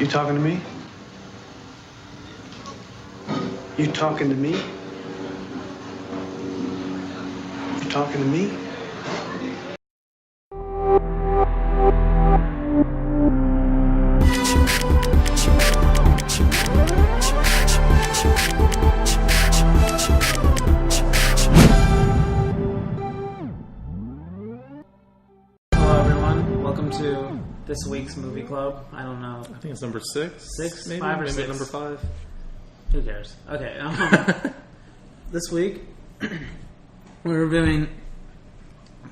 You talking to me? You talking to me? You talking to me? Hello everyone, welcome to this week's movie club. I don't know. I think it's number 6. 6? Maybe? 5 or maybe 6? Number 5. Who cares? Okay, this week we're reviewing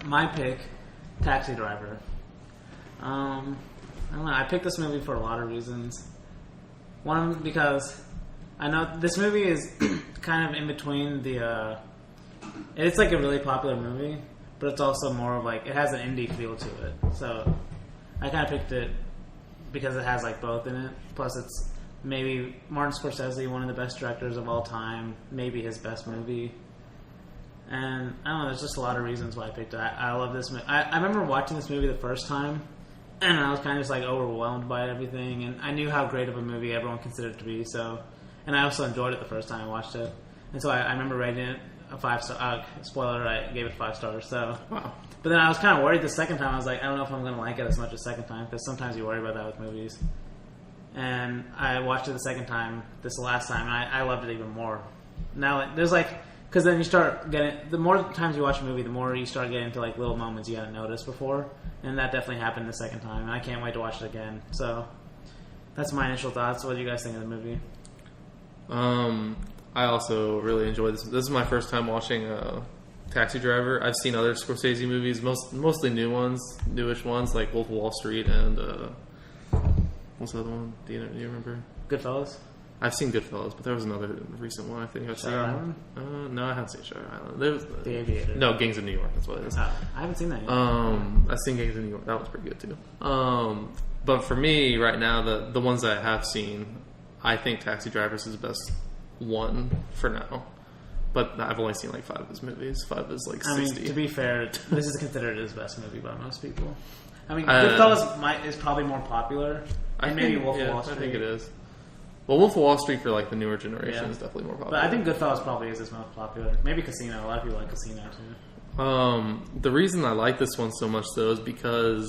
my pick, Taxi Driver. I don't know, I picked this movie for a lot of reasons. One, because I know this movie is kind of in between the... it's like a really popular movie, but it's also more of like... It has an indie feel to it. So I kind of picked it because it has like both in it. Plus it's maybe Martin Scorsese, one of the best directors of all time. Maybe his best movie. And I don't know, there's just a lot of reasons why I picked it. I love this movie. I remember watching this movie the first time, and I was kind of just like overwhelmed by everything. And I knew how great of a movie everyone considered it to be. So, and I also enjoyed it the first time I watched it. And so I remember rating it a 5-star. Spoiler, I gave it 5 stars. So, Wow. But then I was kind of worried the second time. I was like, I don't know if I'm going to like it as much as second time, because sometimes you worry about that with movies. And I watched it the second time, this last time, and I loved it even more. Now, there's like, because then you start getting, the more times you watch a movie, the more you start getting into like little moments you hadn't noticed before. And that definitely happened the second time, and I can't wait to watch it again. So, that's my initial thoughts. What do you guys think of the movie? I also really enjoyed this. This is my first time watching Taxi Driver. I've seen other Scorsese movies, mostly newish ones, like Wolf of Wall Street and what's the other one? Do you remember? Goodfellas? I've seen Goodfellas, but there was another recent one I think I've seen. Shutter Island? No, I haven't seen Shutter Island. There was, The Aviator. No, Gangs of New York. That's what it is. Oh, I haven't seen that yet. I've seen Gangs of New York. That was pretty good too. But for me, right now, the ones that I have seen, I think Taxi Driver is his best one for now. But I've only seen like 5 of his movies. 5 is like 60. I mean, to be fair, this is considered his best movie by most people. I mean, Goodfellas is probably more popular. And maybe Wolf of Wall Street. I think it is. Well, Wolf of Wall Street for like the newer generation is definitely more popular. But I think Goodfellas probably is his most popular. Maybe Casino. A lot of people like Casino too. The reason I like this one so much though is because,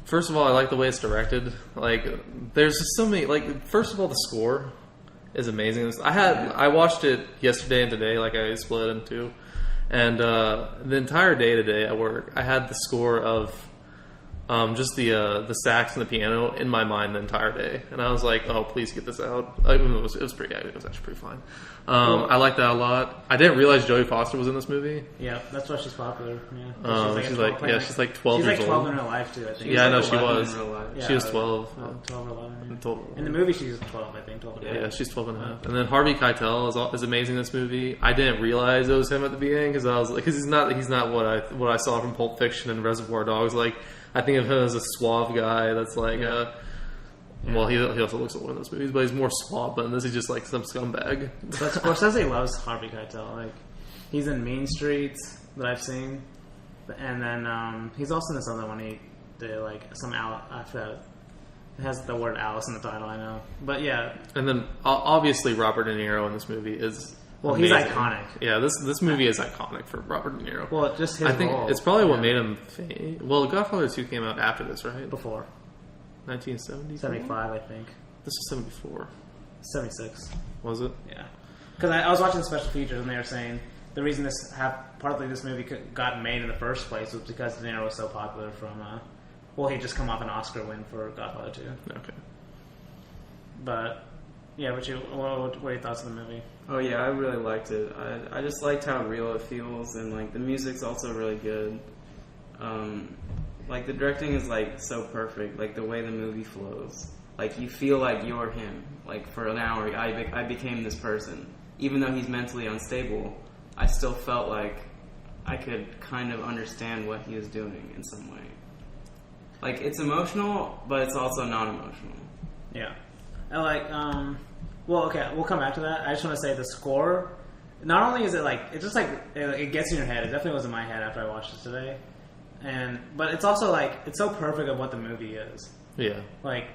first of all, I like the way it's directed. Like, there's just so many. Like, first of all, the score is amazing. I watched it yesterday and today. Like, I split it in 2, and the entire day today at work, I had the score of just the sax and the piano in my mind the entire day, and I was like, "Oh, please get this out." It was pretty. It was actually pretty fine. I like that a lot. I didn't realize Jodie Foster was in this movie. Yeah, that's why she's popular. Yeah, she's like 12 She's like like 12 years old. in real life too. I think. Yeah, I know like she 11 was. in real life. Yeah, She was 12. 12 or 11. Yeah. In the movie, she's 12. I think 12. Yeah, she's 12 and a half. And then Harvey Keitel is amazing in this movie. I didn't realize it was him at the beginning because he's not what I saw from Pulp Fiction and Reservoir Dogs. Like, I think of him as a suave guy that's like, well, he also looks like one of those movies, but he's more suave. But in this, he's just like some scumbag. But Scorsese loves Harvey Keitel. Like, he's in Mean Streets that I've seen, and then he's also in this other one. He did like some it has the word Alice in the title. I know, but yeah. And then obviously Robert De Niro in this movie is. Well, amazing. he's iconic. Yeah, this movie is iconic for Robert De Niro. Well, just his I think role. it's probably what made him famous. Well, Godfather 2 came out after this, right? Before 1970? 75, I think. This was 74. 76. Was it? Yeah, because I was watching the special features and they were saying the reason partly this movie got made in the first place was because De Niro was so popular from. Well, he'd just come off an Oscar win for Godfather 2. Okay. But yeah, what are your thoughts on the movie? Oh yeah, I really liked it. I just liked how real it feels, and like the music's also really good. Like the directing is like so perfect. Like the way the movie flows, like you feel like you're him. Like for an hour, I became this person. Even though he's mentally unstable, I still felt like I could kind of understand what he is doing in some way. Like it's emotional, but it's also not emotional. Yeah, I like. Well, okay, we'll come back to that. I just want to say the score. Not only is it like it just like it gets in your head. It definitely was in my head after I watched it today, but it's also like it's so perfect of what the movie is. Yeah. Like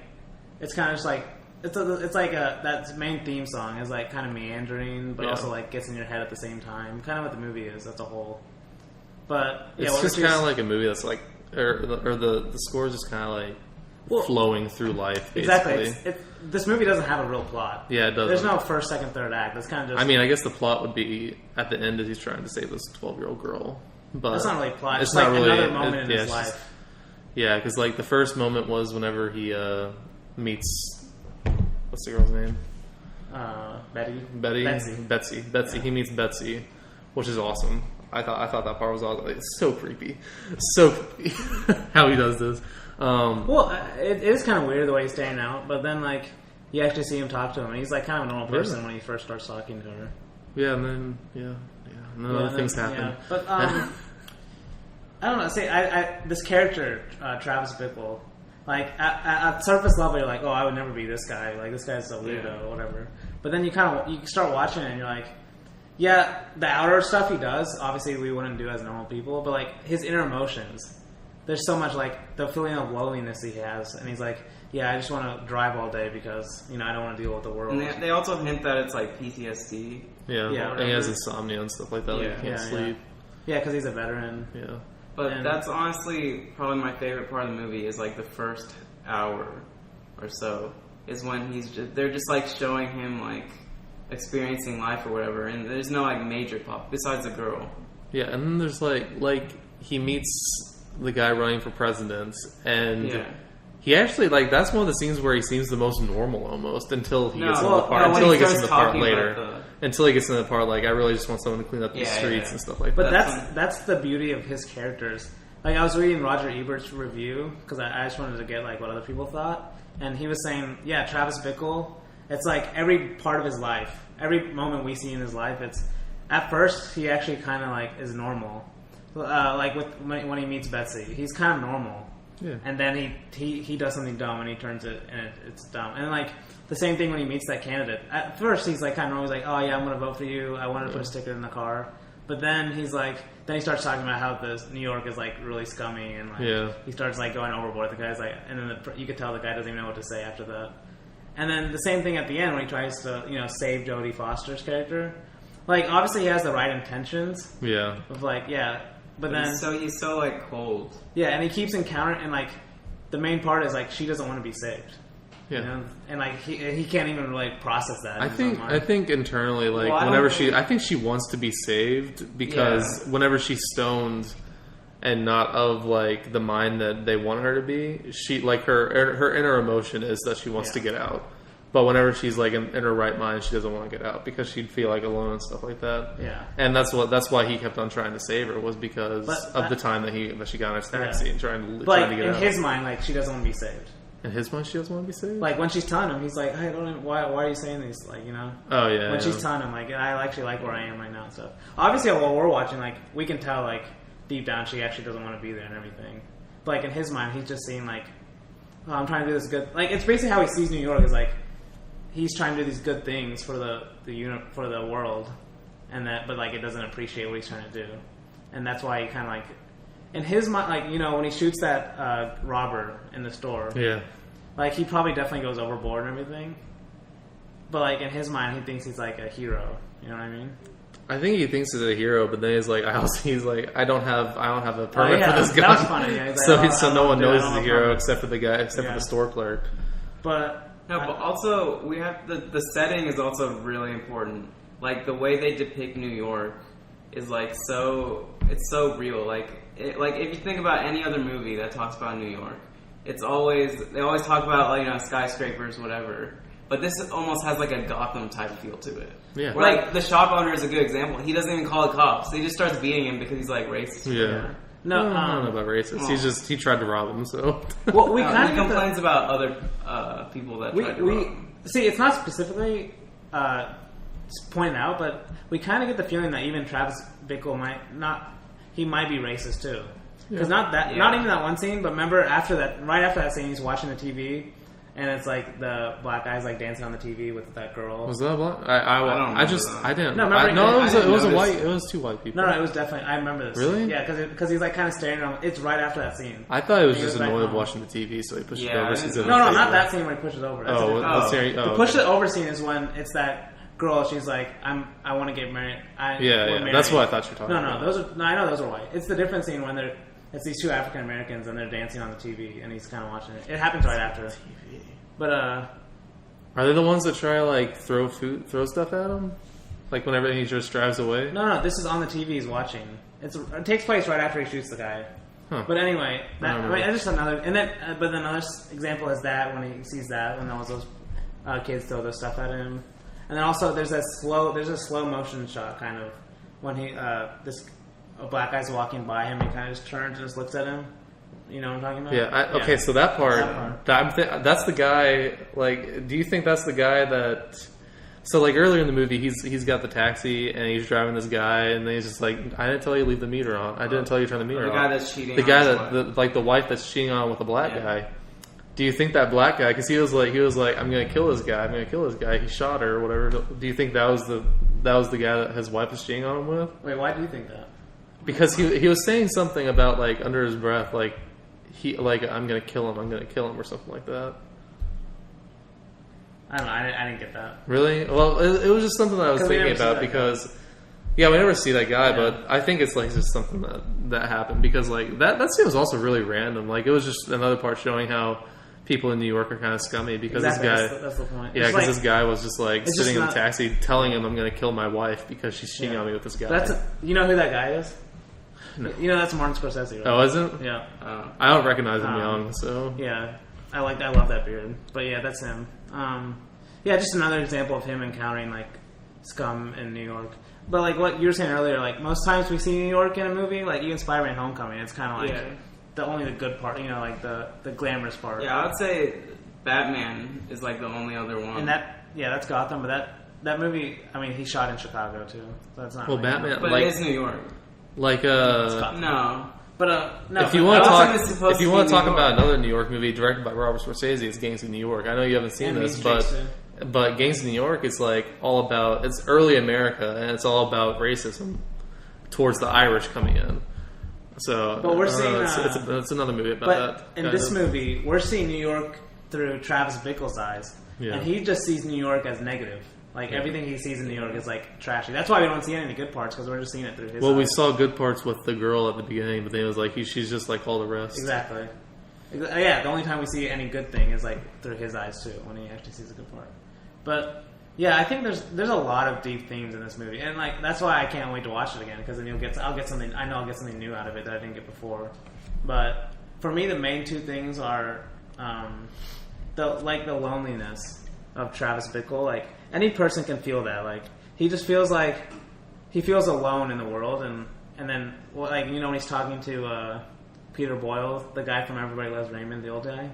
it's kind of just like it's like that main theme song is like kind of meandering, but also like gets in your head at the same time. Kind of what the movie is as a whole. But yeah, it's just kind of like a movie that's like, or the score is just kind of like flowing through life. Basically. Exactly. This movie doesn't have a real plot. Yeah, it doesn't. There's no first, second, third act. It's kind of just. I mean, I guess the plot would be at the end that he's trying to save this 12-year-old girl. But that's not really plot. It's like not really another moment in his life. Just, yeah, because like the first moment was whenever he meets, what's the girl's name? Betsy. He meets Betsy, which is awesome. I thought that part was awesome. It's so creepy, how he does this. It is kind of weird the way he's standing out, but then like you actually see him talk to him, and he's like kind of a normal person when he first starts talking to her. Yeah, and then and then other things happen. Yeah. But I don't know. See, this character Travis Bickle, like at surface level, you're like, oh, I would never be this guy. Like this guy's a weirdo or whatever. But then you start watching it, and you're like, yeah, the outer stuff he does, obviously we wouldn't do as normal people, but like his inner emotions. There's so much like the feeling of loneliness he has, and he's like, yeah, I just want to drive all day because I don't want to deal with the world. And they also hint that it's like PTSD. Yeah, and he has insomnia and stuff like that. Like he can't sleep. Yeah, because he's a veteran. Yeah, but that's honestly probably my favorite part of the movie is like the first hour or so is when they're just like showing him like experiencing life or whatever, and there's no like major plot besides the girl. Yeah, and then there's like he meets the guy running for president, and he actually that's one of the scenes where he seems the most normal almost until he gets into the part. Until he gets into the part later. Until he gets into the part like I really just want someone to clean up these streets and stuff like that. But that's the beauty of his characters. Like I was reading Roger Ebert's review because I just wanted to get like what other people thought, and he was saying, Travis Bickle. It's like every part of his life, every moment we see in his life. It's at first he actually kind of like is normal. Like when he meets Betsy, he's kind of normal, and then he does something dumb and he turns it and it's dumb. And like the same thing when he meets that candidate. At first he's like kind of normal. He's like, oh yeah, I'm gonna vote for you. I wanted to put a sticker in the car. But then he starts talking about how New York is like really scummy and like he starts like going overboard. The guy's like, and then you could tell the guy doesn't even know what to say after that. And then the same thing at the end when he tries to save Jodie Foster's character. Like obviously he has the right intentions. Yeah. Of like But then he's so like cold. Yeah, and he keeps encountering, and like the main part is like she doesn't want to be saved. Yeah, and like he can't even really process that. I think internally, like I think she wants to be saved because whenever she's stoned and not of like the mind that they want her to be, she like her inner emotion is that she wants to get out. But whenever she's like in her right mind, she doesn't want to get out because she'd feel like alone and stuff like that. Yeah, and that's why he kept on trying to save her was because of the time that she got in his taxi and trying to get out. In his mind, like she doesn't want to be saved. In his mind, she doesn't want to be saved. Like when she's telling him, he's like, "I don't. Why are you saying these? Like Oh yeah. When she's telling him, like, I actually like where I am right now and stuff. Obviously, while we're watching, like we can tell, like deep down, she actually doesn't want to be there and everything. But like in his mind, he's just seeing like, oh, I'm trying to do this good. Like it's basically how he sees New York is like. He's trying to do these good things for for the world, but like it doesn't appreciate what he's trying to do, and that's why he kind of like, in his mind, like when he shoots that robber in the store, like he probably definitely goes overboard and everything, but like in his mind, he thinks he's like a hero. You know what I mean? I think he thinks he's a hero, but then he's like, I don't have a permit for this guy. That was funny. Yeah, so no one knows he's a hero except for the guy, except for the store clerk. But. No, but also we have the setting is also really important. Like the way they depict New York is like it's so real. Like if you think about any other movie that talks about New York, they always talk about like skyscrapers, whatever. But this almost has like a Gotham type feel to it. Yeah. Where, like the shop owner is a good example. He doesn't even call the cops. He just starts beating him because he's like racist. Yeah. No, I don't know about racist. He tried to rob him. So well, he complains about other people that tried to rob him. See, it's not specifically pointed out, but we kind of get the feeling that even Travis Bickle might be racist too. Because not even that one scene, but remember right after that scene, he's watching the TV, and it's like the black guy's like dancing on the TV with that girl. Was that black? don't I just remember that. I didn't. No, remember- it was a notice. white. It was two white people. No, it was definitely. I remember this. Really? Yeah, because he's like kind of staring at him. It's right after that scene. I thought he was He just was back annoyed home. watching the TV, so he pushed it Yeah, over. I so he's didn't- at No, the not table. that scene where he pushes over. That's a Oh, different- let's hear. The push it over scene is when it's that girl. She's like, I want to get married. Yeah, that's what I thought you were talking No, about. those are. No, I know those are white. It's the different scene when it's these two African Americans and they're dancing on the TV and he's kind of watching it. It happens right after. But Are they the ones that try like throw stuff at him? Like whenever he just drives away? no, this is on the TV. He's watching. It takes place right after he shoots the guy. Huh. But anyway, I don't know. that's just another. And then, but another example is that when he sees that when all those kids throw their stuff at him, and then also there's a slow motion shot kind of when a black guy's walking by him. He kind of just turns and just looks at him. You know what I'm talking about? Yeah. Okay. So that part, that's the guy. Like, do you think that's the guy that? So like earlier in the movie, he's got the taxi and he's driving this guy, and then he's just like, I didn't tell you to leave the meter on. I didn't tell you to turn the meter The on. guy that's cheating. The on guy his that wife. the wife that's cheating on with the black guy. Do you think that black guy? Because he was like, I'm gonna kill this guy. I'm gonna kill this guy. He shot her or whatever. Do you think that was the guy that his wife was cheating on him with? Wait, why do you think that? Because he was saying something about like under his breath, like I'm gonna kill him or something like that. I don't know. I didn't get that. Really? Well, it was just something that I was 'Cause we thinking never see about that because we never see that guy, Yeah. but I think it's like just something that happened because like that scene was also really random. Like it was just another part showing how people in New York are kind of scummy because Exactly. this guy. That's the point. Yeah, It's because like- this guy was just like it's sitting just in the not- taxi telling him I'm going to kill my wife because she's cheating Yeah. on me with this guy. You know who that guy is? No. You know that's Martin Scorsese, right? Oh, isn't? Yeah. I don't recognize him young, so. Yeah, I love that beard. But yeah, that's him. Yeah, just another example of him encountering like scum in New York. But like what you were saying earlier, like most times we see New York in a movie, like even Spider-Man: Homecoming, it's kind of like the good part, like the glamorous part. Yeah, I would say Batman is like the only other one. And that's Gotham. But that movie, I mean, he shot in Chicago too. So that's not. Well, really Batman, but like, it is New York. like No. But no. if you want to Gotham talk, is supposed if you to want be to talk New about York. another New York movie directed by Robert Scorsese, it's Gangs of New York. I know you haven't seen And this, Mean but Streets, but Gangs of New York is like all about it's early America and it's all about racism towards the Irish coming in. So, But we're I don't know, seeing, it's another movie about But that. in kind this of. movie, we're seeing New York through Travis Bickle's eyes, Yeah. and he just sees New York as negative. Like everything he sees in New York is like trashy. That's why we don't see any of the good parts because we're just seeing it through his. Well, we eyes. saw good parts with the girl at the beginning, but then it was like she's just like all the rest. Exactly. Yeah, the only time we see any good thing is like through his eyes too, when he actually sees a good part. But yeah, I think there's a lot of deep themes in this movie, and like that's why I can't wait to watch it again because then I'll get something. I know I'll get something new out of it that I didn't get before. But for me, the main two things are the loneliness of Travis Bickle. Like any person can feel that. Like he just feels like he feels alone in the world, and then like when he's talking to Peter Boyle, the guy from Everybody Loves Raymond, the old guy.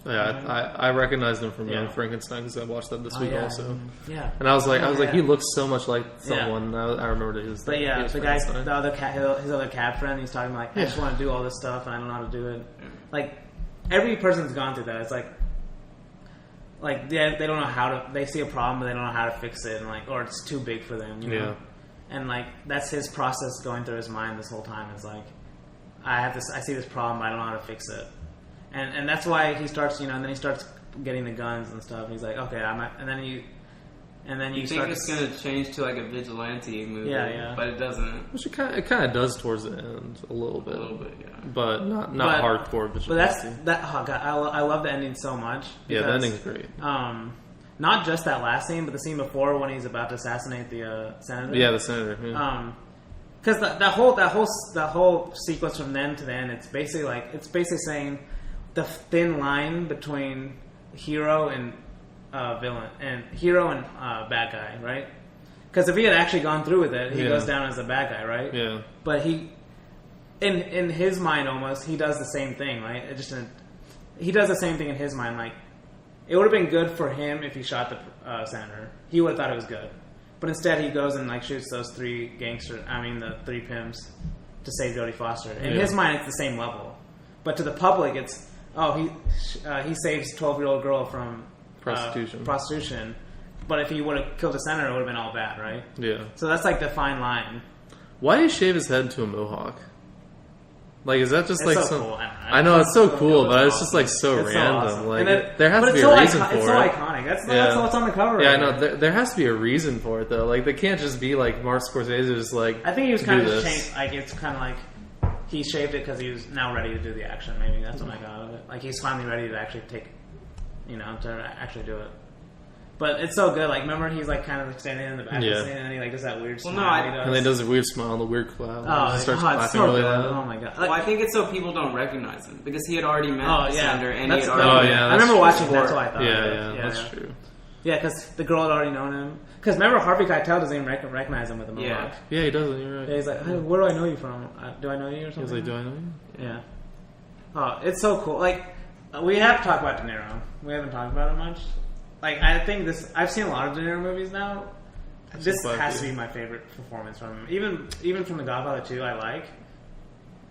Yeah, I recognized him from Yeah. Young Frankenstein because I watched that this Oh, week yeah. also. Yeah. And I was like, Yeah. he looks so much like Yeah. someone. I remembered his. But yeah, he was the guy, Frankenstein. the other cat, his other cat friend, he's talking like, I just want to do all this stuff and I don't know how to do it. Like every person's gone through that. It's like they don't know how to. They see a problem, but they don't know how to fix it, and like, or it's too big for them. You know? Yeah. And like that's his process going through his mind this whole time. Is like, I see this problem, but I don't know how to fix it. And that's why he starts, and then he starts getting the guns and stuff. He's like, okay, and then you You think start it's going to change to like a vigilante movie, Yeah. but it doesn't. Which it kind of does towards the end a little bit, Yeah. but not But- hardcore. But that's that. Oh God, I love the ending so much. Yeah, the because, ending's great. Not just that last scene, but the scene before when he's about to assassinate the senator. Yeah, the senator. Yeah. Because that whole sequence from then to then, it's basically saying the thin line between hero and villain, and hero and bad guy, right? Because if he had actually gone through with it, he Yeah. goes down as a bad guy, right? Yeah. But in his mind, almost he does the same thing, right? He does the same thing in his mind. Like it would have been good for him if he shot the senator. He would have thought it was good. But instead, he goes and like shoots those the 3 pimps to save Jodie Foster. In his mind, it's the same level. But to the public, it's he saves 12-year-old girl from prostitution. But if he would have killed the senator, it would have been all bad, right? Yeah. So that's like the fine line. Why did he shave his head into a mohawk? Like, is that just It's like so some? cool. I know it's so cool, but it's just like so It's so random. awesome. Like, And there has but to be it's a so reason for It's it. so iconic. That's what's on the cover. Yeah, I right know. here. There has to be a reason for it, though. Like, they can't just be like Martin Scorsese just like. I think he was do kind of this. changed. Like it's kind of like he shaved it because he was now ready to do the action. Maybe that's what I got out of it. Like he's finally ready to actually take, to actually do it. But it's so good. Like remember, he's like kind of like standing in the back of the scene, and then he like does that weird smile. And then he does a weird smile, the weird cloud. Oh, He starts it's clapping so really good. loud. Oh my god. Well, I think it's so people don't recognize him because he had already met the senator and he That's had good. already. yeah, I remember that's watching. true. That's what I thought. Yeah, that's true. Yeah, because the girl had already known him. Because remember, Harvey Keitel doesn't even recognize him with the mohawk. Yeah. Yeah, he doesn't. You're right. Yeah, he's like, hey, where do I know you from? Do I know you or something? He's like, do I know you? Yeah. Oh, it's so cool. Like, we have to talk about De Niro. We haven't talked about it much. Like, I think I've seen a lot of De Niro movies now. This has to be my favorite performance from him. Even from The Godfather 2, I like.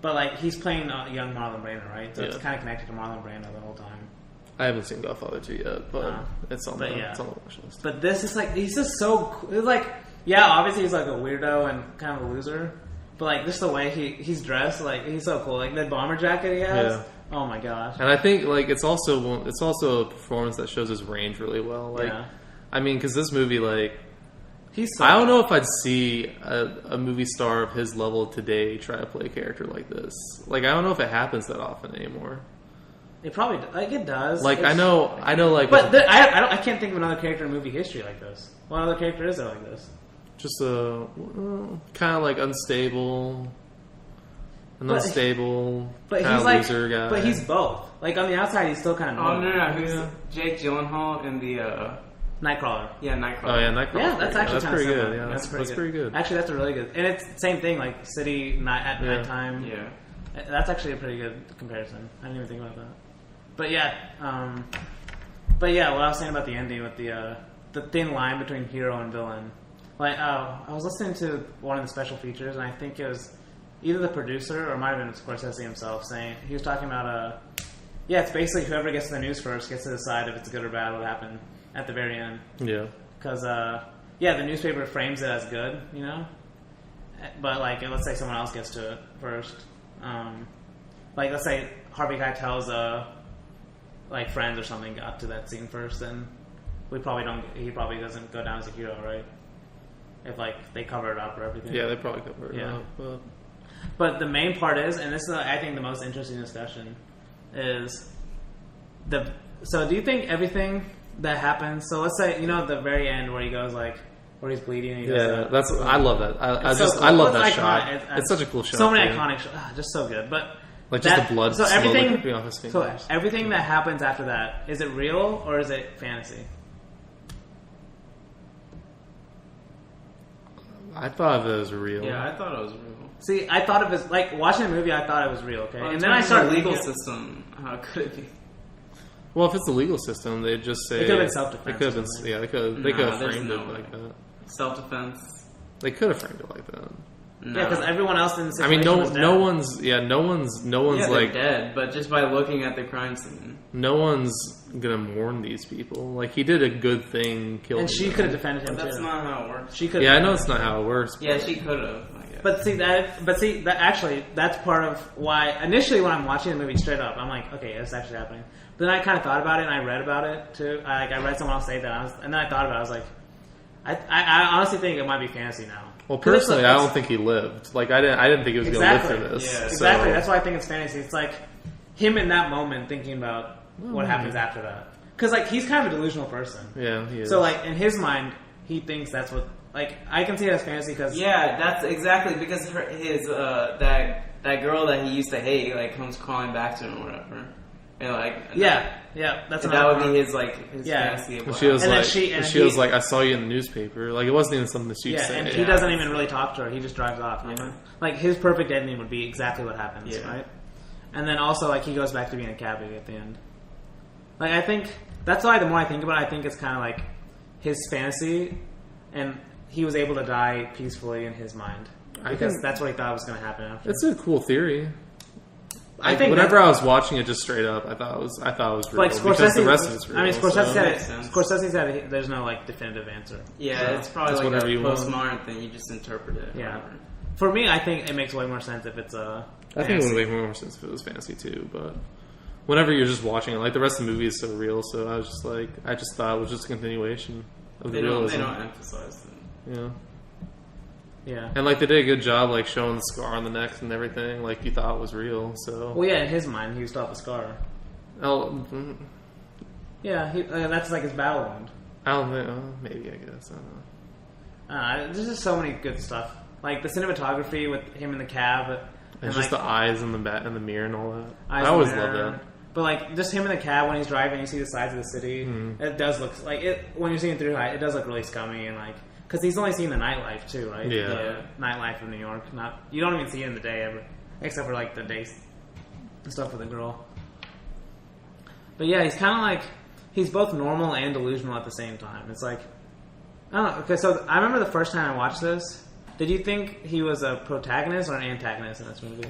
But, like, he's playing young Marlon Brando, right? So it's kind of connected to Marlon Brando the whole time. I haven't seen Godfather 2 yet, but it's on the watch list. But this is like, he's just so cool. It's like, yeah, obviously he's like a weirdo and kind of a loser. But, like, just the way he's dressed, like, he's so cool. Like, the bomber jacket he has. Yeah. Oh my gosh! And I think like it's also a performance that shows his range really well. Like, I mean, because this movie, like, I don't know if I'd see a movie star of his level today try to play a character like this. Like, I don't know if it happens that often anymore. It probably it does. Like, I know, like, but I can't think of another character in movie history like this. What other character is there like this? Just kind of like unstable. But he's like, loser guy. but he's both. Like on the outside, he's still kind of. Oh no! Who's Jake Gyllenhaal in the Nightcrawler? Yeah, Nightcrawler. Oh yeah, Nightcrawler. Yeah, that's actually pretty good. Good. Yeah, that's pretty good. Actually, that's a really good. And it's same thing, like city at nighttime. Yeah, that's actually a pretty good comparison. I didn't even think about that. But yeah, what I was saying about the ending with the thin line between hero and villain. Like, I was listening to one of the special features, and I think it was either the producer or it might have been Scorsese himself saying, he was talking about it's basically whoever gets to the news first gets to decide if it's good or bad what happened at the very end. Yeah. Because the newspaper frames it as good, but like let's say someone else gets to it first. Like let's say Harvey Keitel's like friends or something got to that scene first, then he probably doesn't go down as a hero, right? If like they cover it up or everything. Yeah, they probably cover it up. But the main part is, and this is I think the most interesting discussion, is so do you think everything that happens, so let's say, the very end where he goes like, where he's bleeding and he does I love that. I love that shot. It's such a cool shot. So many iconic shots. Just so good. But like just the blood slowly dripping off his fingers. So everything that happens after that, is it real or is it fantasy? I thought it was real. Yeah, I thought it was real. See, I thought it was like watching the movie. I thought it was real. Okay, well, and then I started legal system. How could it be? Well, if it's the legal system, they'd just say it could have been self-defense. It could have been. Yeah, they could have framed it like that. Self-defense. They could have framed it like that. No. Yeah, because everyone else in the situation no one's like dead, but just by looking at the crime scene, no one's gonna mourn these people. Like, he did a good thing, killing. And she could have defended him. But that's too. not how it works. She could. Yeah, I know it's not how it works. Yeah, she could have. But that's part of why initially when I'm watching the movie straight up, I'm like, okay, it's actually happening. But then I kind of thought about it and I read about it too. I read someone else say that, and then I thought about it. I was like, I honestly think it might be fantasy now. Well, personally, I don't think he lived. Like, I didn't think he was going to live for this. Yeah, exactly. That's why I think it's fantasy. It's like him in that moment thinking about what happens after that. Because like he's kind of a delusional person. Yeah, he is. So like in his mind, he thinks that's what. Like I can see it as fantasy because that's exactly because his that girl that he used to hate like comes crawling back to him or whatever. And like that's that would be his fantasy. And she was was like, I saw you in the newspaper. Like, it wasn't even something that she said. And he doesn't even really talk to her. He just drives off. Yeah. Like his perfect ending would be exactly what happens, right? And then also like he goes back to being a cabbie at the end. Like I think that's why the more I think about it, I think it's kind of like his fantasy, and he was able to die peacefully in his mind because that's what he thought was going to happen after. It's a cool theory. I think whenever I was watching it just straight up, I thought it was real. Like because Scorsese, the rest of it's real. I mean, Scorsese so. Scorsese said there's no like definitive answer. Yeah, it's probably Just like a whatever you want. postmodern thing. You just interpret it. Yeah. Whatever. For me, I think it makes way more sense if it's a. I think it would make more sense if it was fantasy too, but whenever you're just watching it, like the rest of the movie is so real, so I was just like, I just thought it was just a continuation of the realism. They don't emphasize them. Yeah. Yeah. And like they did a good job, like showing the scar on the neck and everything, like you thought was real. So Well, yeah, in his mind, he still have a scar. oh, Yeah, that's like his battle wound. I don't know. Maybe I guess I don't know. There's just so many good stuff, like the cinematography with him in the cab, And just the eyes in the mirror and all that. eyes I always in the love mirror. that. But like just him in the cab when he's driving, you see the sides of the city. Mm-hmm. It does look like it when you're seeing through it. It does look really scummy and like because he's only seen the nightlife too, right? Yeah. The nightlife of New York. Not you don't even see it in the day ever, except for like the days and stuff with the girl. But yeah, he's kind of like he's both normal and delusional at the same time. It's like I don't know. Okay, so I remember the first time I watched this. Did you think he was a protagonist or an antagonist in this movie?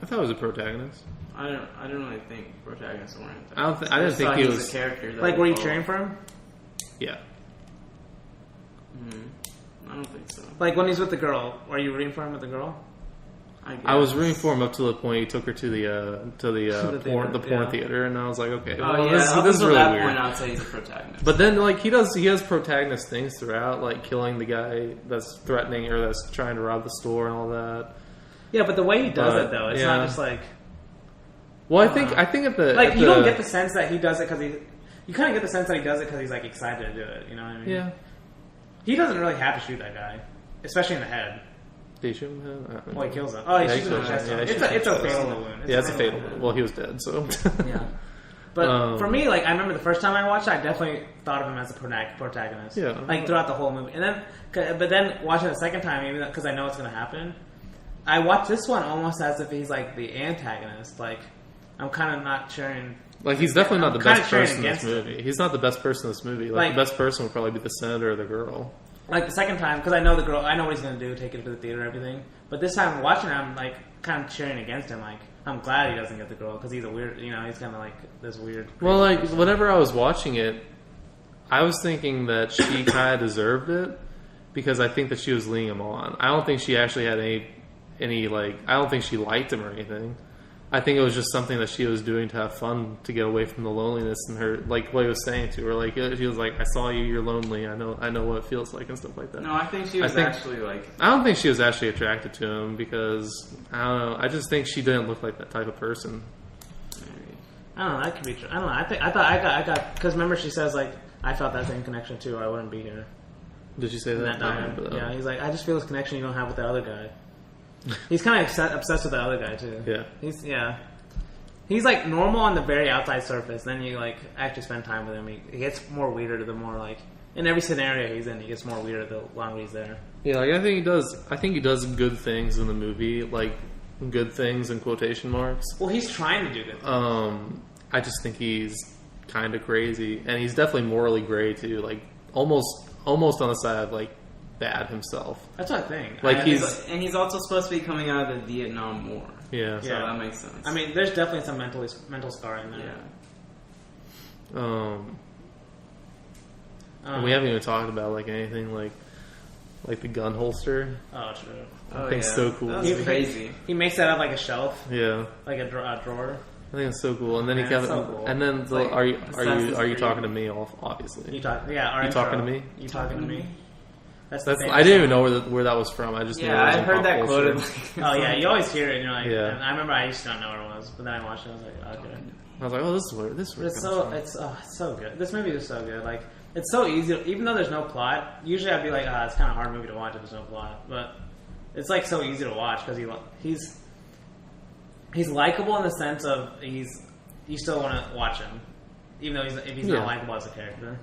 I thought it was a protagonist. I don't really think protagonists were antagonists. I didn't just think thought he was was. a character. That Like, were you evolved. cheering for him? Yeah. I don't think so. Like when he's with the girl, were you rooting for him with the girl? I was rooting for him up to the point he took her to the The porn theater, porn yeah. theater, and I was like, okay, Oh well, yeah, this up is until really that weird. point, I'd say he's a protagonist. But then, like he has protagonist things throughout, like killing the guy that's threatening or that's trying to rob the store and all that. Yeah, but the way he does But, it though, it's yeah. not just like Well, I think at the like at you don't the- get the sense that he does it because you kind of get the sense that he does it because he's like excited to do it. You know what I mean? yeah. He doesn't really have to shoot that guy, especially in the head. Did he shoot him? I don't know. Well, he kills him. Oh, he Yeah, shoots him in the kills chest. him. Yeah, he It's shoots a him in the fatal chest. wound. Yeah, it's a fatal. Well, he was dead, so Yeah. But for Um, me, like I remember the first time I watched it, I definitely thought of him as a protagonist. Yeah. Like throughout the whole movie, and then, but then watching it the second time, even because I know it's going to happen, I watched this one almost as if he's like the antagonist. Like I'm kind of not cheering. like he's definitely not I'm the kinda best cheering person in this against movie. He's not the best person in this movie. Like the best person would probably be the senator or the girl. Like the second time, because I know the girl, I know what he's going to do, take it to the theater and everything. But this time watching it, I'm like kind of cheering against him. Like I'm glad he doesn't get the girl because he's a weird, you know, he's kind of like this weird. Well, like whenever I was watching it, I was thinking that she kind of deserved it because I think that she was leading him on. I don't think she actually had any like. I don't think she liked him or anything. I think it was just something that she was doing to have fun, to get away from the loneliness and her, like what he was saying to her. Like she was like, "I saw you. You're lonely. I know what it feels like and stuff like that." No, I think she was actually like. I don't think she was actually attracted to him because I don't know. I just think she didn't look like that type of person. Maybe. I don't know. That could be true. I don't know. I got because remember she says like I felt that same connection too, or I wouldn't be here. Did she say In that? that time. Yeah, he's like I just feel this connection you don't have with the other guy. He's kind of obsessed with the other guy too. Yeah. He's like normal on the very outside surface. Then you like actually spend time with him. He gets more weirder the more like in every scenario he's in. He gets more weirder the longer he's there. Yeah, like I think he does good things in the movie, like good things in quotation marks. Well, he's trying to do good. I just think he's kind of crazy, and he's definitely morally gray too. Like almost on the side of like bad himself. That's what I think. Like he's also supposed to be coming out of the Vietnam War. Yeah. So that makes sense. I mean, there's definitely some mental scarring there. Yeah. And we haven't even talked about like anything like the gun holster. Oh, true. I think it's so cool. That was crazy. He makes that up like a shelf, Yeah. like a drawer. I think it's so cool. And then he Yeah, kept, it's so cool. and then It's like are you Assassin's Creed. talking to me? Obviously. You talk, yeah. Our You intro. talking to me? You talking to me? That's I didn't even know where that was from. I just knew it was I in heard pop that culture. quoted. Oh yeah, you always hear it, and you're like, Yeah. and I remember I used to not know where it was, but then I watched it, and I was like, okay. I was like, oh, this is where But it it's comes from. it's so good. This movie is so good. Like it's so easy. Even though there's no plot, usually I'd be like, it's kind of hard movie to watch if there's no plot. But it's like so easy to watch because he's likable in the sense of you still want to watch him, even though if he's Yeah. not likable as a character.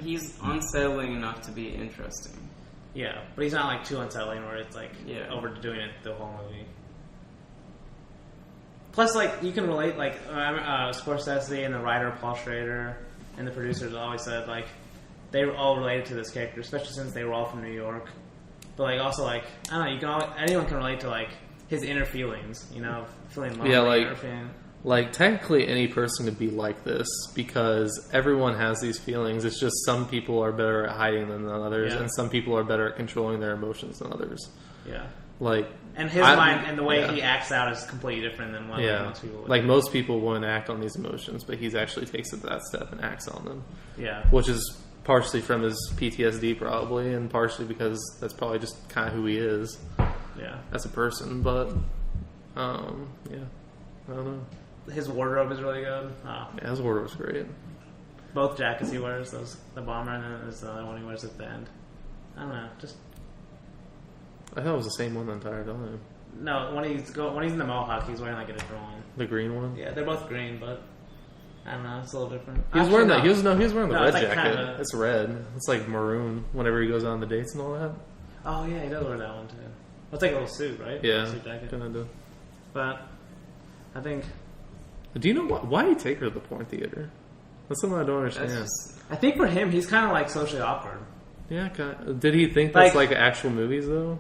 He's unsettling enough to be interesting. Yeah, but he's not like too unsettling where it's like Yeah. overdoing it the whole movie. Plus, like you can relate, like Scorsese and the writer Paul Schrader and the producers always said like they were all related to this character, especially since they were all from New York. But like also like I don't know, anyone can relate to like his inner feelings. You know, feeling lonely. Yeah, like- or feeling, Like, technically any person could be like this because everyone has these feelings. It's just some people are better at hiding them than others, Yeah. and some people are better at controlling their emotions than others. yeah. Like, And his mind and the way he acts out is completely different than what most people would. like most people wouldn't act on these emotions, but he's actually takes it to that step and acts on them. Yeah. Which is partially from his PTSD probably, and partially because that's probably just kind of who he is Yeah. as a person. But yeah, I don't know. His wardrobe is really good. Oh. Yeah, his wardrobe's great. Both jackets he wears, the bomber and then there's the other one he wears at the end. I don't know, just I thought it was the same one the entire time. no. When he's in the mohawk, he's wearing like a different one. The green one. Yeah, they're both green, but I don't know. It's a little different. He was wearing that. He was wearing the No, red it's like jacket. kinda- It's red. It's like maroon. Whenever he goes on the dates and all that. Oh yeah, he does wear that one too. It's like a little suit, right? Yeah, Suit jacket. kind of do. But I think Do you know why did he take her to the porn theater? That's something I don't understand. I think for him, he's kind of like socially awkward. Yeah, did he think that's Like- like actual movies though?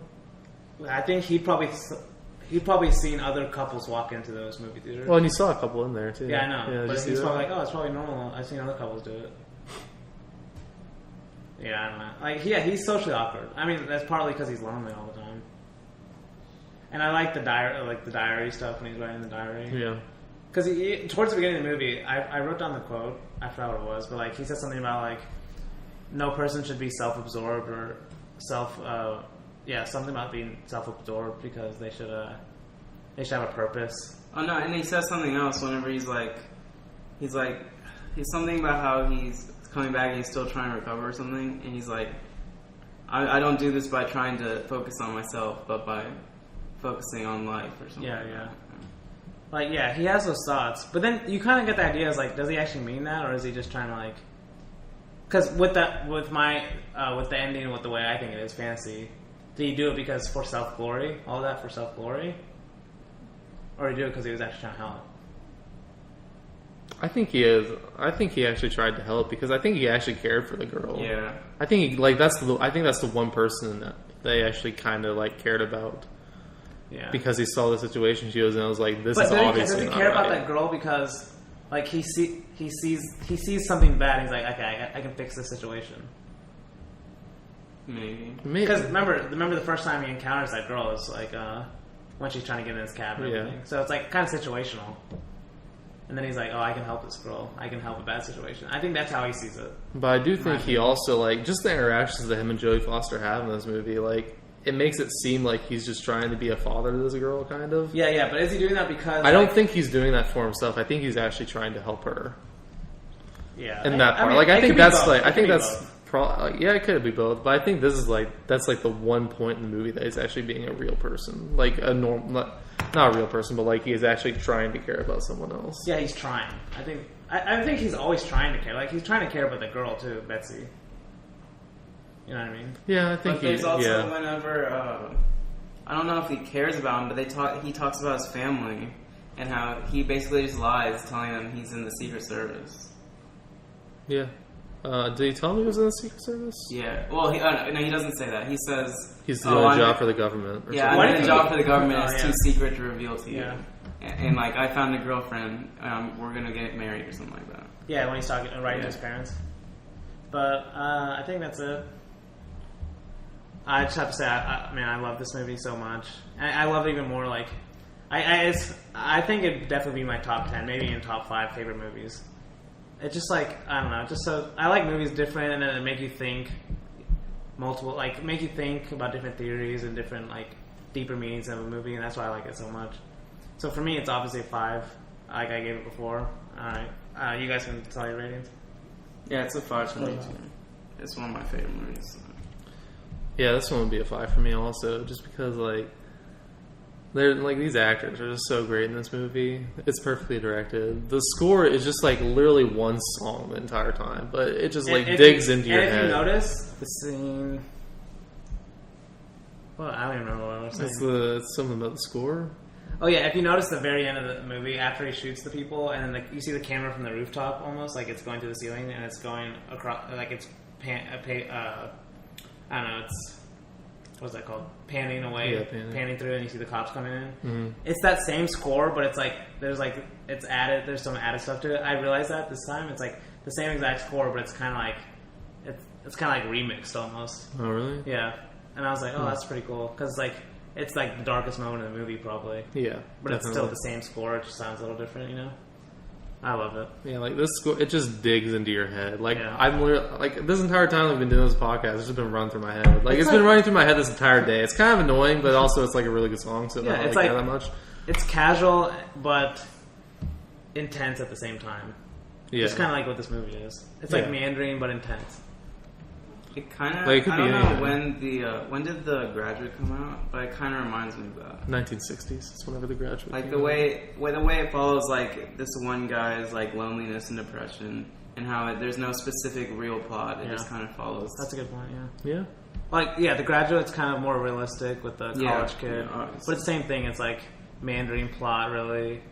I think he'd probably seen other couples walk into those movie theaters. Well, and you saw a couple in there too. Yeah, I know. Yeah, did But you see he's that? probably like, oh, it's probably normal. I've seen other couples do it. Yeah, I don't know. Like, yeah, he's socially awkward. I mean, that's partly because he's lonely all the time. And I like the diary stuff when he's writing the diary. Yeah. Because towards the beginning of the movie, I wrote down the quote. I forgot what it was, but like he said something about like no person should be self-absorbed or something about being self-absorbed because they should have a purpose. Oh no, and he says something else whenever he's something about how he's coming back and he's still trying to recover or something, and he's like, I don't do this by trying to focus on myself, but by focusing on life or something. Yeah. Like, yeah, he has those thoughts, but then you kind of get the idea is like, does he actually mean that, or is he just trying to like? Because with the ending and with the way I think it is fantasy, did he do it because for self-glory, all that for self-glory, or did he do it because he was actually trying to help? I think he is. I think he actually tried to help because I think he actually cared for the girl. Yeah. I think that's the one person that they actually kind of like cared about. Yeah. Because he saw the situation she was in, I was like, "This But is obviously does he not care about right." that girl because, like, he sees something bad, and he's like, okay, I can fix this situation. Maybe. Because remember the first time he encounters that girl is like when she's trying to get in his cab and everything. So it's like kind of situational. And then he's like, oh, I can help this girl. I can help a bad situation. I think that's how he sees it. But I do think he also like just the interactions that him and Jodie Foster have in this movie, like. It makes it seem like he's just trying to be a father to this girl, kind of. Yeah, but is he doing that because... I don't think he's doing that for himself. I think he's actually trying to help her. Yeah. In that part. mean, like, I it think could be that's both. like... It I could think be that's... both. Yeah, it could be both. But I think this is like... That's like the one point in the movie that he's actually being a real person. Like, a normal... Not a real person, but like, he is actually trying to care about someone else. Yeah, he's trying. I think he's always trying to care. Like, he's trying to care about the girl, too, Betsy. You know what I mean? Yeah, I think But there's also whenever I don't know if he cares about him, but he talks about his family and how he basically just lies, telling them he's in the Secret Service. Yeah. Did he tell me he was in the Secret Service? Yeah. Well, he doesn't say that. He says He's doing a job for the government. Or yeah, something. I'm in a job for the government. Oh, It's yeah. too secret to reveal to you. Yeah. And like, I found a girlfriend. We're gonna get married or something like that. Yeah, when he's talking, writing to his parents. But I think that's it. I just have to say, I love this movie so much. I love it even more. Like, I think it'd definitely be my top 10, maybe even top 5 favorite movies. It's just like, I don't know, just so I like movies different, and then it make you think make you think about different theories and different like deeper meanings of a movie, and that's why I like it so much. So for me, it's obviously a 5, like I gave it before. All right, you guys can tell your ratings. Yeah, it's a 5 for me too. It's one of my favorite movies. So. Yeah, this one would be a 5 for me also, just because like they're like these actors are just so great in this movie. It's perfectly directed. The score is just like literally one song the entire time, but it just like digs into your head. And if you notice the scene, well, I don't even remember what I was saying. It's something about the score. Oh yeah, if you notice the very end of the movie after he shoots the people, and then you see the camera from the rooftop almost like it's going through the ceiling and it's going across like it's I don't know, it's what's that called? Panning away, Yeah, panning. through, and you see the cops coming in. Mm-hmm. It's that same score, but it's like there's added. There's some added stuff to it. I realized that this time. It's like the same exact score, but it's kind of like it's kind of like remixed almost. Oh, really? Yeah, and I was like, oh, that's pretty cool because it's like the darkest moment in the movie probably. Yeah, But it's still the same score. It just sounds a little different, you know. I love it. Yeah, like this score, it just digs into your head. Like Yeah. I'm literally, like this entire time we've been doing this podcast, it's just been running through my head. Like it's been running through my head this entire day. It's kind of annoying, but also it's like a really good song, so Yeah, I don't it's like like- that much. It's casual but intense at the same time. Yeah, It's kind of like what this movie is. It's Yeah. like meandering but intense. It kind of. Like, it could I don't be know anything. when did The Graduate come out, but it kind of reminds me of that. 1960s. It's whenever the graduate. Like came the out. way it follows like this one guy's like loneliness and depression, and how there's no specific real plot. It Yeah. just kind of follows. That's a good point, yeah. Yeah, The Graduate's kind of more realistic with the Yeah, college kid. yeah, obviously. But it's the same thing. It's like meandering plot, really.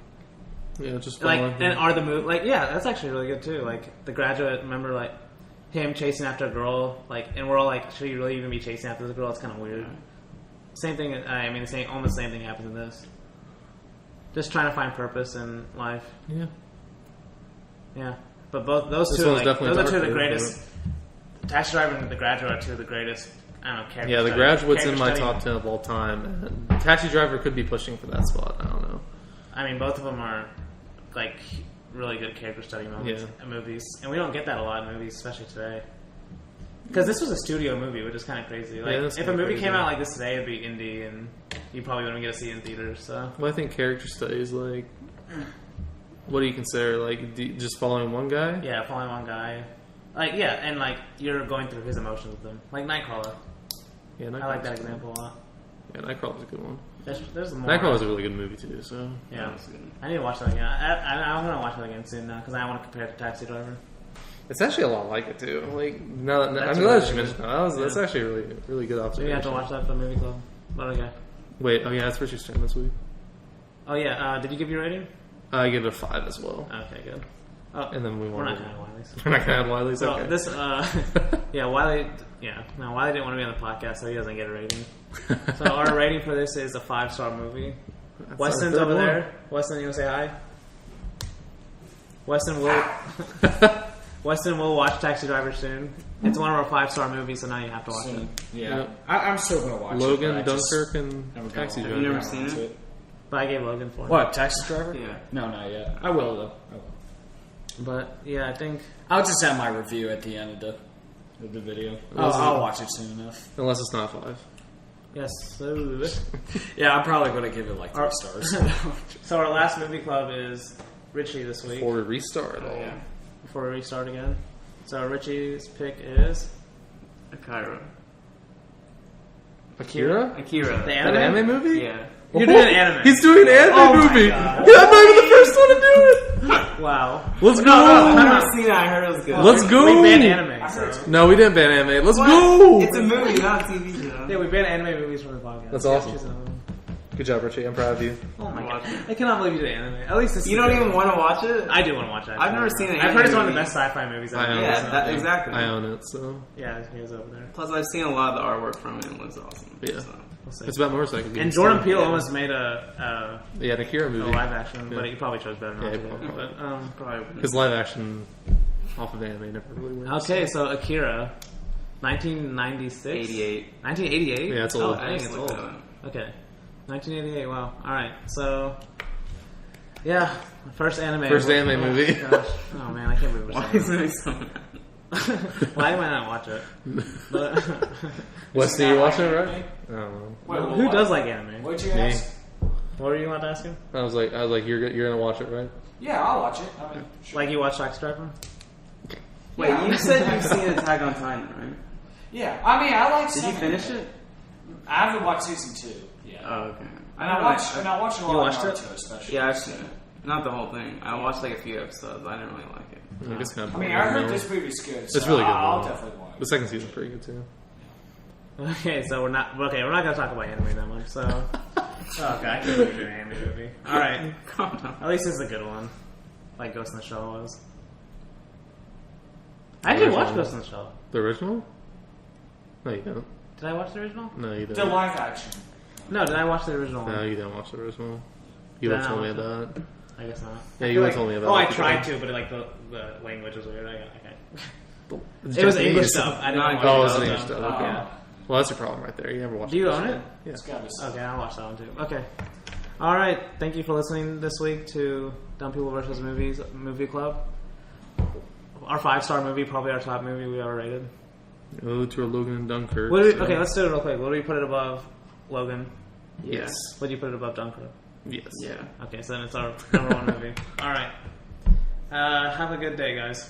yeah, just Like, following and him. are the movie... Like, yeah, that's actually really good, too. Like, The Graduate, remember, like, him chasing after a girl, like, and we're all like, should he really even be chasing after this girl? It's kind of weird. Same thing, I mean, almost the same thing happens in this. Just trying to find purpose in life. Yeah, Yeah. But both those This two, one's definitely those are two of the darker, greatest. Taxi Driver and The Graduate are two of the greatest, I don't know, character yeah. The study- Graduate's in character my study- top 10 of all time. And Taxi Driver could be pushing for that spot. I don't know. I mean, both of them are, like, really good character study moments in movies. And we don't get that a lot in movies, especially today. Because this was a studio movie, which is kind of crazy. Like, that's if a kinda movie crazy. came out like this today, it'd be indie, and you probably wouldn't get to see it in theaters. So Well, I think character studies, like, what do you consider? Like, just following one guy? yeah, following one guy, like and like you're going through his emotions with him, like Nightcrawler. Yeah, I like Nightcrawler's that good. example a lot. Yeah, Nightcrawler's a good one. There's more. Nightcrawler's a really good movie too. So Yeah, That's good. I need to watch that again. I'm gonna watch that again soon now because I want to compare it to Taxi Driver. it's actually a lot like it too. Like now, I'm That's glad really that you good. mentioned that. That's Yeah. actually a really, really good So observation. you have to watch that for the movie club. But okay. Wait, oh yeah, that's Richie's turn this week. Oh yeah, did you give your rating? I give it a 5 as well, Okay, good. Oh, and then we we're want not to. gonna have Wiley's. We're not gonna have Wiley's. So Okay. this, yeah, Wiley didn't want to be on the podcast, so he doesn't get a rating. So our rating for this is a 5-star movie. That's Weston's our third over one. there. Weston, you want to say hi? Weston will watch Taxi Driver soon. It's one of our 5-star movies, so now you have to watch it. Yeah, Yeah. I'm still gonna watch Logan, it. but I just Dunkirk, and never got Taxi around- Driver. never got seen around it? to But I gave Logan 4. What, Taxi Driver? Yeah. No, not yet. I will though. I will. But yeah, I think I'll just have my review at the end of the video. I'll watch it soon enough. Unless it's not 5. yes. So, Yeah, I'm probably gonna give it like 3 Our- stars. so our last movie club is Richie this week. Before we restart, all. Yeah. Before we restart again. So Richie's pick is Akira. Akira? Akira. the An anime. anime movie? Yeah. You're doing anime. He's doing an anime Oh my movie. God. Yeah, I'm not even the first one to do it. Wow. Let's I've go. never seen it. I heard it was good. Let's go. We banned anime. So. No, we didn't ban anime. Let's What? go. It's a movie, not a TV show. Yeah, we ban anime movies from the podcast. That's awesome. Choose another one. Good job, Richie. I'm proud of you. Oh my god. Watch it. I cannot believe you did anime. At least this You is don't good. even want to watch it? I do want to watch it. I've never seen an I've heard it's one of anime the best sci-fi movies I ever. own it. Yeah, that, exactly. I own it, so Yeah, he is over there. Plus, I've seen a lot of the artwork from it and it looks awesome. Yeah. So. We'll see. it's about motorcycles. And Jordan Peele almost made a Yeah, an Akira movie. live action, Yeah. but he probably chose better not Yeah, to. he do. probably- But Probably wouldn't. His live action off of anime never really works. okay, so Akira, 1996, 88. 1988. Yeah, it's Oh, old. I think it's Look old. that up. Okay, 1988. Wow. All right. So, yeah, first anime. First anime Oh, movie. Gosh. Oh man, I can't believe we're Why saying isn't it so mad? that. Why might I not watch it? But Wesley, you watching it, right? I don't know. Wait, who does like anime? What'd you Me. ask? What were you about to ask him? I was like, you're gonna watch it, right? Yeah, I'll watch it. I mean, sure. Like you watch Taxi Driver? Wait, Yeah. you said you've seen Attack on Titan, right? Yeah, I mean, I like. Did you some finish anime. it? I haven't watched season 2. Yeah. Oh, okay. And I watched a lot You of watched it? Naruto, especially. Yeah, I've seen it. Not the whole thing. I watched like a few episodes. I didn't really like it. I think it's kind of I mean, I heard this movie's good. So It's really good, I'll though. definitely watch The it. second season's pretty good too. Okay, so we're not gonna talk about anime that much. So, okay, I can't believe you're doing an anime movie. All right, Calm down. at least this is a good one, like Ghost in the Shell was. I actually watched Ghost in the Shell. The original? No, you don't. Did I watch the original? No, you The didn't. live action. No, did I watch the original No, one? you didn't watch the original. You Did would I have told me not that. I guess not. Yeah, I you feel would've told me about Oh, it I if you tried did. to, but like the language was weird. Okay. It's It was Japanese. English stuff. I didn't Not watch good. Oh, it. it's That English was stuff. dumb. Okay. Yeah. Well, that's your problem right there. You never watched Do you the own show. it? Yeah. It's gotta be Okay, I'll watch that one too. Okay. All right. Thank you for listening this week to Dumb People versus Movies Movie Club. Our 5-star movie, probably our top movie we ever rated. Oh, to Logan and Dunkirk. What do we, so- okay, let's do it real quick. What do we put it above Logan? Yes. What do you put it above Dunkirk? Yes. Yeah. Okay, so then it's our number one movie. All right. Have a good day, guys.